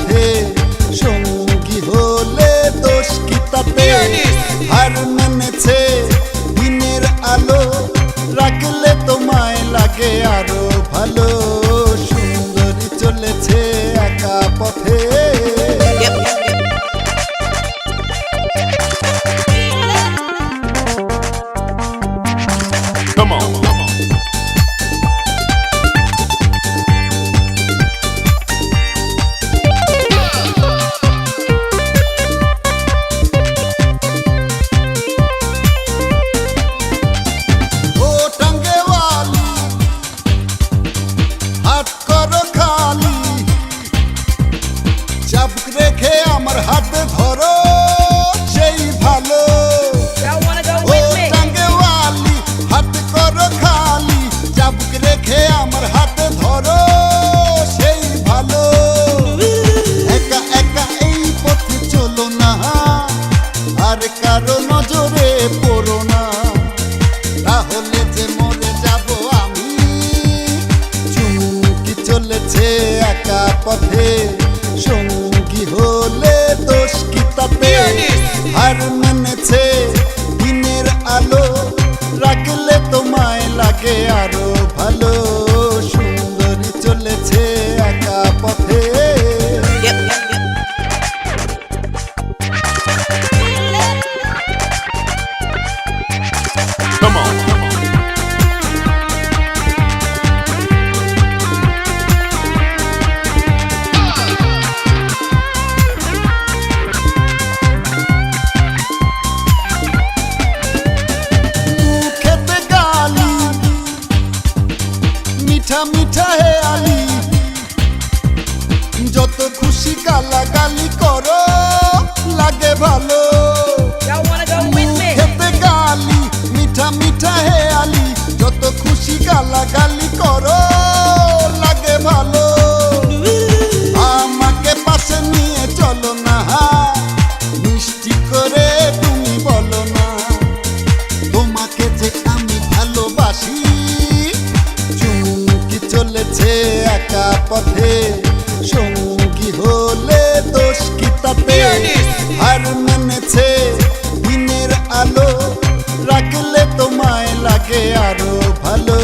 পথে সঙ্গী হলে দোষ কি তাতে হার মেনেছে দিনের আলো রাখলে তোমায় লাগে আরো ভালো সুন্দরী চলেছে একা পথে Come on. ও টাঙ্গেওয়ালি হাত করো খালি চাবুক রেখে আমার হাতে ধরো সেই ভালো Y'all wanna go O with me? টাঙ্গেওয়ালি হাত করো খালি চাবুক রেখে আমার হাতে ধরো সেই ভালো একা একা এই পথে চলো না আর কারো নজরে পড়ো না তাহলে যে মরে যাব আমি চুমকি চলেছে একা পথে সঙ্গী হলে দোষ কি তাতে হার মেনেছে দিনের আলো রাখলে তোমায় লাগে আরো ভালো সুন্দরী চলেছে একা পথে Come on. মুখেতে গালি মিঠা মিঠা হে আলি যত খুশি গালাগালি করো লাগে ভালো Y'all wanna go with me? মুখেতে গালি মিঠা মিঠা হে আলি যত খুশি গালাগালি করো লাগে ভালো আমাকে পাশে নিয়ে চলো না মিষ্টি করে তুমি বলো না তোমাকে যে আমি ভালোবাসি চুমকি চলেছে একা পথে সঙ্গী হলে দোষ কি তাতে হার মেনেছে দিনের আলো রাখলে তোমায় লাগে আরো ভালো